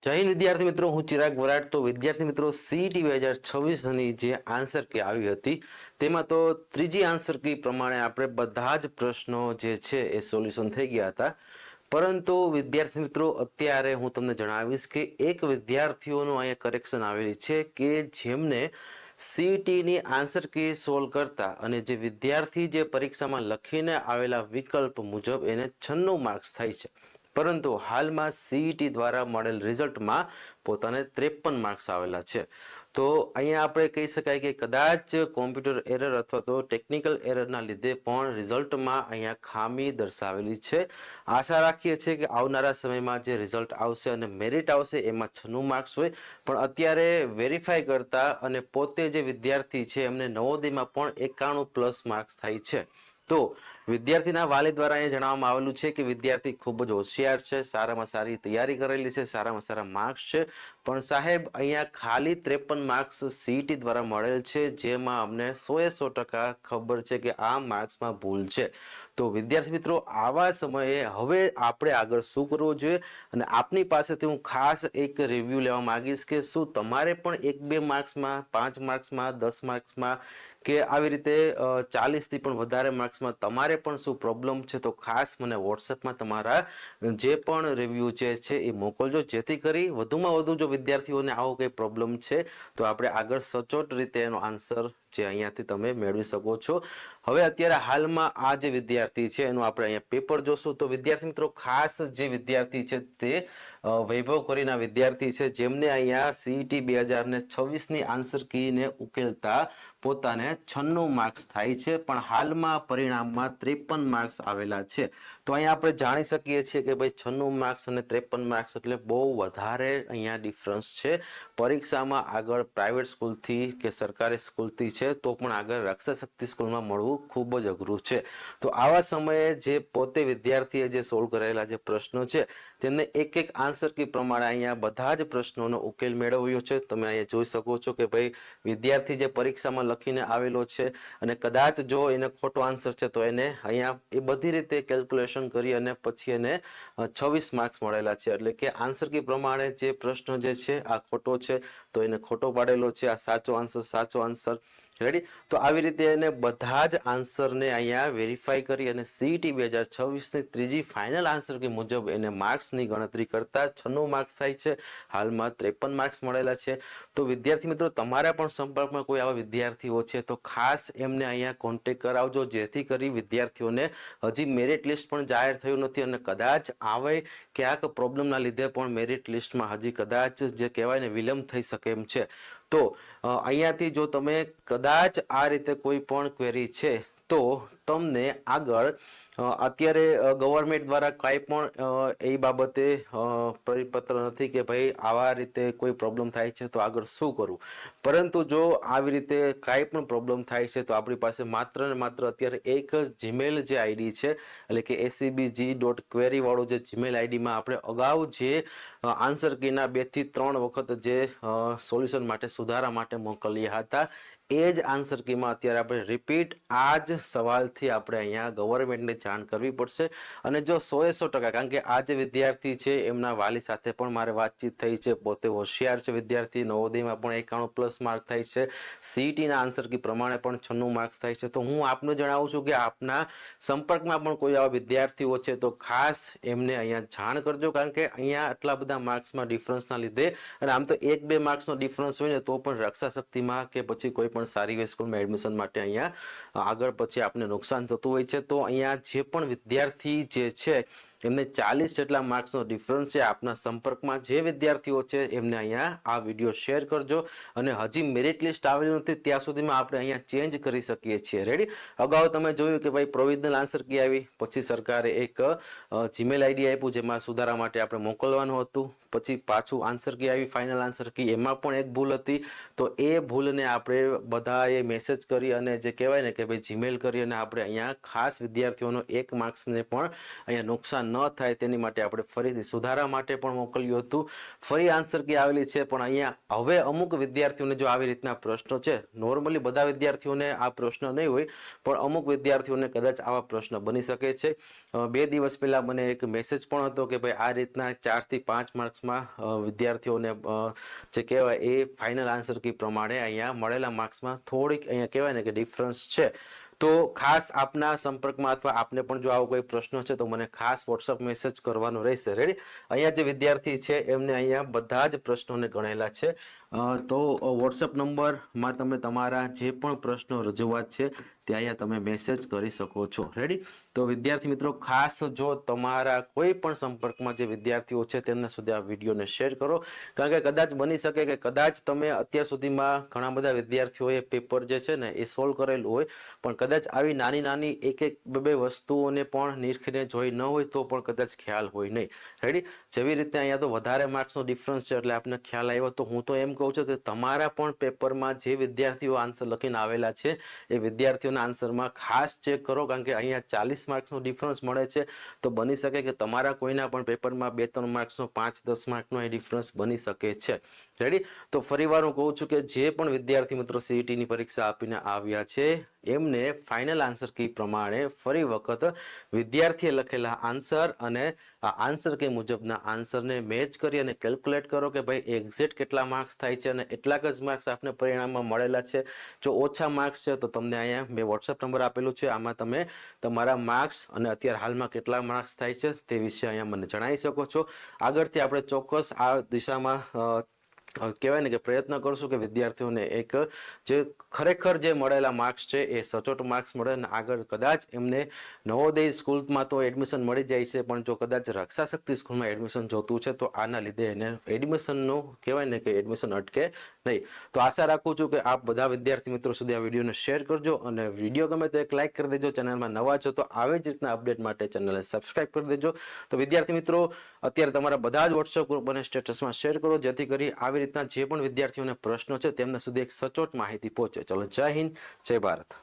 જય હિન્દ વિદ્યાર્થી મિત્રો, હું ચિરાગ વરાડ। તો વિદ્યાર્થી મિત્રો, સીઈટી 2026ની જે આન્સર કી આવી હતી તેમાં તો ત્રીજી આન્સર કી પ્રમાણે આપણે બધા જ પ્રશ્નો જે છે એ સોલ્યુશન થઈ ગયા હતા। પરંતુ વિદ્યાર્થી મિત્રો, અત્યારે હું તમને જણાવીશ કે એક વિદ્યાર્થીઓનું અહીંયા કરેક્શન આવેલી છે કે જેમને સીઈટીની આન્સર કી સોલ્વ કરતા અને જે વિદ્યાર્થી જે પરીક્ષામાં લખીને આવેલા વિકલ્પ મુજબ એને 96 માર્ક્સ થાય છે, પરંતુ હાલમાં સીઈટી દ્વારા મળેલ રિઝલ્ટમાં પોતાને 53 માર્ક્સ આવેલા છે। તો અહીંયા આપણે કહી શકાય કે કદાચ કોમ્પ્યુટર એરર અથવા તો ટેકનિકલ એરરના લીધે પણ રિઝલ્ટમાં અહીંયા ખામી દર્શાવેલી છે। આશા રાખીએ છીએ કે આવનારા સમયમાં જે રિઝલ્ટ આવશે અને મેરિટ આવશે એમાં 96 માર્ક્સ હોય, પણ અત્યારે વેરીફાઈ કરતા અને પોતે જે વિદ્યાર્થી છે એમને નવોદયમાં પણ 91+ માર્ક્સ થાય છે। તો વિદ્યાર્થીના વાલી દ્વારા અહીંયા જણાવવામાં આવેલું છે કે વિદ્યાર્થી ખૂબ જ હોશિયાર છે, સારામાં સારી તૈયારી કરેલી છે, સારામાં સારા માર્ક્સ છે, પણ સાહેબ અહીંયા ખાલી 53 માર્ક્સ સીઈટી દ્વારા મળેલ છે, જેમાં અમને 100% ખબર છે કે આ માર્ક્સમાં ભૂલ છે। તો વિદ્યાર્થી મિત્રો, આવા સમયે હવે આપણે આગળ શું કરવું જોઈએ અને આપની પાસેથી હું ખાસ એક રિવ્યૂ લેવા માંગીશ કે શું તમારે પણ 1-2 માર્ક્સમાં, 5 માર્ક્સમાં, 10 માર્ક્સમાં કે આવી રીતે 40થી પણ વધારે માર્ક્સમાં તમારે પણ શું પ્રોબ્લેમ છે, તો ખાસ મને વોટ્સએપમાં તમારા જે પણ રિવ્યૂ છે એ મોકલજો, જેથી કરી વધુમાં વધુ જો વિદ્યાર્થીઓને આવો કંઈ પ્રોબ્લેમ છે તો આપણે આગળ સચોટ રીતે એનો આન્સર જે અહીંયાથી તમે મેળવી શકો છો। હવે અત્યારે હાલમાં આ જે વિદ્યાર્થી છે એનું આપણે અહીંયા પેપર જોશું। તો વિદ્યાર્થી મિત્રો, ખાસ જે વિદ્યાર્થી છે તે વૈભવ કરીના વિદ્યાર્થી છે, જેમને અહીંયા સીઈટી 2026ની આન્સર કીને ઉકેલતા પોતાને 96 માર્ક્સ થાય છે, પણ હાલમાં પરિણામમાં 53 માર્ક્સ આવેલા છે। તો અહીંયા આપણે જાણી શકીએ છીએ કે ભાઈ 96 માર્ક્સ અને 53 માર્ક્સ એટલે બહુ વધારે અહીંયા ડિફરન્સ છે। પરીક્ષામાં આગળ પ્રાઇવેટ સ્કૂલથી કે સરકારી સ્કૂલથી છે તો પણ આગળ રક્ષા શક્તિ સ્કૂલમાં મળવું ખૂબ જ અઘરું છે। તો આવા સમયે જે પોતે વિદ્યાર્થીએ જે સોલ્વ કરેલા જે પ્રશ્નો છે તેમને એક આન્સર કી પ્રમાણે અહીંયા બધા જ પ્રશ્નોનો ઉકેલ મેળવ્યો છે। તમે અહીંયા જોઈ શકો છો કે ભાઈ વિદ્યાર્થી જે પરીક્ષામાં લખીને આવેલો છે અને કદાચ જો એને ખોટો આન્સર છે તો એને અહીંયા એ બધી રીતે કેલ્ક્યુલેશન કરી અને પછી એને 26 માર્ક્સ મળેલા છે, એટલે કે આન્સર કી પ્રમાણે જે પ્રશ્ન જે છે આ ખોટો છે તો એને ખોટો પાડેલો છે, આ સાચો આન્સર રેડી। તો આવી રીતે એને બધા જ આન્સરને અહીંયા વેરીફાઈ કરી અને સીઈટી 2026ની ત્રીજી ફાઇનલ આન્સર કી મુજબ એને માર્ક્સની ગણતરી કરતા 96 માર્ક્સ થાય છે, હાલમાં 53 માર્ક્સ મળેલા છે। તો વિદ્યાર્થી મિત્રો, તમારા પણ સંપર્કમાં કોઈ આવા વિદ્યાર્થીઓ છે તો ખાસ એમને અહીંયા કોન્ટેક્ટ કરાવજો, જેથી કરી વિદ્યાર્થીઓને હજી મેરિટ લિસ્ટ પણ જાહેર થયું નથી અને કદાચ આવે ક્યાંક પ્રોબ્લેમના લીધે પણ મેરિટ લિસ્ટમાં હજી કદાચ જે કહેવાય ને વિલંબ થઈ શકે એમ છે। તો અહીંયાથી જો તમે કદાચ આ રીતે કોઈ પણ ક્વેરી છે તો તમને આગળ અત્યારે ગવર્મેન્ટ દ્વારા કાંઈ પણ એ બાબતે પરિપત્ર નથી કે ભાઈ આવા રીતે કોઈ પ્રોબ્લેમ થાય છે તો આગળ શું કરવું, પરંતુ જો આવી રીતે કાંઈ પણ પ્રોબ્લેમ થાય છે તો આપણી પાસે માત્ર ને માત્ર અત્યારે એક જીમેલ જે આઈડી છે, એટલે કે acbg.query વાળો જે જીમેલ આઈડીમાં આપણે અગાઉ જે આન્સર કીના 2 થી 3 વખત જે સોલ્યુશન માટે સુધારા માટે મોકલ્યા હતા એ જ આન્સર કીમાં અત્યારે આપણે રિપીટ આ જ સવાલથી આપણે અહીંયા ગવર્મેન્ટને જાણ કરવી પડશે। અને જો 100% કારણ કે આ જે વિદ્યાર્થી છે એમના વાલી સાથે પણ મારે વાતચીત થઈ છે, પોતે હોશિયાર છે વિદ્યાર્થી, નવોદયમાં પણ 91+ માર્ક થાય છે, સીઈટીના આન્સર કી પ્રમાણે પણ 96 માર્ક્સ થાય છે। તો હું આપને જણાવું છું કે આપના સંપર્કમાં પણ કોઈ આવા વિદ્યાર્થીઓ છે તો ખાસ એમને અહીંયા જાણ કરજો, કારણ કે અહીંયા આટલા બધા માર્ક્સમાં ડિફરન્સના લીધે, અને આમ તો 1-2 માર્ક્સનો ડિફરન્સ હોય ને તો પણ રક્ષા શક્તિમાં કે પછી કોઈ પણ સારી સ્કૂલમાં એડમિશન માટે અહીંયા આગળ પછી આપને નુકસાન થતું હોય છે। તો અહીંયા જે પણ વિદ્યાર્થી જે છે એમને 40 જેટલા માર્ક્સનો ડિફરન્સ છે, આપના સંપર્કમાં જે વિદ્યાર્થીઓ છે એમને અહીંયા આ વિડીયો શેર કરજો, અને હજી મેરિટ લિસ્ટ આવેલી નથી ત્યાં સુધીમાં આપણે અહીંયા ચેન્જ કરી શકીએ છીએ। રેડી। અગાઉ તમે જોયું કે ભાઈ પ્રોવિઝનલ આન્સર કી આવી, પછી સરકારે એક જીમેલ આઈડી આપ્યું જેમાં સુધારા માટે આપણે મોકલવાનું હતું, પછી પાછું આન્સર કી આવી ફાઇનલ આન્સર કી, એમાં પણ એક ભૂલ હતી, તો એ ભૂલને આપણે બધાએ મેસેજ કરી અને જે કહેવાય ને કે ભાઈ જીમેલ કરી અને આપણે અહીંયા ખાસ વિદ્યાર્થીઓનો 1 માર્ક્સને પણ અહીંયા નુકસાન ન થાય તેની માટે આપણે ફરીથી સુધારા માટે પણ મોકલ્યું હતું, ફરી આન્સર કી આવેલી છે, પણ અહીંયા હવે અમુક વિદ્યાર્થીઓને જો આવી રીતના પ્રશ્નો છે, નોર્મલી બધા વિદ્યાર્થીઓને આ પ્રશ્ન નહીં હોય પણ અમુક વિદ્યાર્થીઓને કદાચ આવા પ્રશ્ન બની શકે છે। 2 દિવસ પહેલા મને એક મેસેજ પણ હતો કે ભાઈ આ રીતના 4 થી 5 માર્ક્સ માર્ક્સમાં વિદ્યાર્થીઓને જે કહેવાય એ ફાઇનલ આન્સર કી પ્રમાણે અહીંયા મળેલા માર્ક્સમાં થોડીક અહીંયા કહેવાય ને કે ડિફરન્સ છે. તો ખાસ આપના સંપર્કમાં અથવા આપને પણ જો આવો કોઈ પ્રશ્ન છે તો મને ખાસ વોટ્સઅપ મેસેજ કરવાનો રહેશે. રેડી? અહીંયા જે વિદ્યાર્થી છે એમને અહીંયા બધા જ પ્રશ્નોને ગણેલા છે. તો વોટ્સઅપ નંબરમાં તમે તમારા જે પણ પ્રશ્નો રજૂઆત છે તે અહીંયા તમે મેસેજ કરી શકો છો. રેડી? તો વિદ્યાર્થી મિત્રો ખાસ જો તમારા કોઈ પણ સંપર્કમાં જે વિદ્યાર્થીઓ છે તેમના સુધી આ વિડીયોને શેર કરો, કારણ કે કદાચ બની શકે કે કદાચ તમે અત્યાર સુધીમાં ઘણા બધા વિદ્યાર્થીઓએ પેપર જે છે ને એ સોલ્વ કરેલું હોય, પણ કદાચ આવી નાની નાની એક બે વસ્તુઓને પણ નિરખીને જોઈ ન હોય તો પણ કદાચ ખ્યાલ હોય નહીં. રેડી? જેવી રીતે અહીંયા તો વધારે માર્ક્સનો ડિફરન્સ છે એટલે આપને ખ્યાલ આવ્યો. તો હું તો એમ કહું છું કે તમારા પણ પેપરમાં જે વિદ્યાર્થીઓ આન્સર લખીને આવેલા છે એ વિદ્યાર્થીઓના આન્સરમાં ખાસ ચેક કરો, કારણ કે અહીંયા 40 માર્ક્સનો ડિફરન્સ મળે છે. તો બની શકે કે તમારા કોઈના પણ પેપરમાં 2-3 માર્ક્સનો 5-10 માર્કનો એ ડિફરન્સ બની શકે છે. રેડી? તો ફરીવાર હું કહું છું કે જે પણ વિદ્યાર્થી મિત્રો સીઈટીની પરીક્ષા આપીને આવ્યા છે એમને ફાઇનલ આન્સર કી પ્રમાણે ફરી વખત વિદ્યાર્થીએ લખેલા આન્સર અને આ આન્સર કી મુજબના આન્સરને મેચ કરી અને કેલ્ક્યુલેટ કરો કે ભાઈ એક્ઝેક્ટ કેટલા માર્ક્સ થાય છે અને એટલાક જ માર્ક્સ આપને પરિણામમાં મળેલા છે. જો ઓછા માર્ક્સ છે તો તમને અહીંયા મેં વોટ્સઅપ નંબર આપેલું છે, આમાં તમે તમારા માર્ક્સ અને અત્યારે હાલમાં કેટલા માર્ક્સ થાય છે તે વિશે અહીંયા મને જણાવી શકો છો. આગળથી આપણે ચોક્કસ આ દિશામાં કહેવાય ને કે પ્રયત્ન કરશું કે વિદ્યાર્થીઓને એક જે ખરેખર જે મળેલા માર્ક્સ છે એ સચોટ માર્ક્સ મળે અને આગળ કદાચ એમને નવોદય સ્કૂલમાં તો એડમિશન મળી જાય છે, પણ જો કદાચ રક્ષા શક્તિ સ્કૂલમાં એડમિશન જોતું છે તો આના લીધે એને એડમિશનનું કહેવાય ને કે એડમિશન અટકે નહીં. તો આશા રાખું છું કે આપ બધા વિદ્યાર્થી મિત્રો સુધી આ વિડીયોને શેર કરજો અને વિડીયો ગમે તો એક લાઇક કરી દેજો. ચેનલમાં નવા છો તો આવી જ રીતના અપડેટ માટે ચેનલને સબસ્ક્રાઇબ કરી દેજો. તો વિદ્યાર્થી મિત્રો અત્યારે તમારા બધા જ વોટ્સઅપ ગ્રુપ અને સ્ટેટસમાં શેર કરો, જેથી કરી આવી રીતના જે પણ વિદ્યાર્થીઓને પ્રશ્નો છે તેમના સુધી એક સચોટ માહિતી પહોંચે. ચલો, જય હિન્દ, જય ભારત.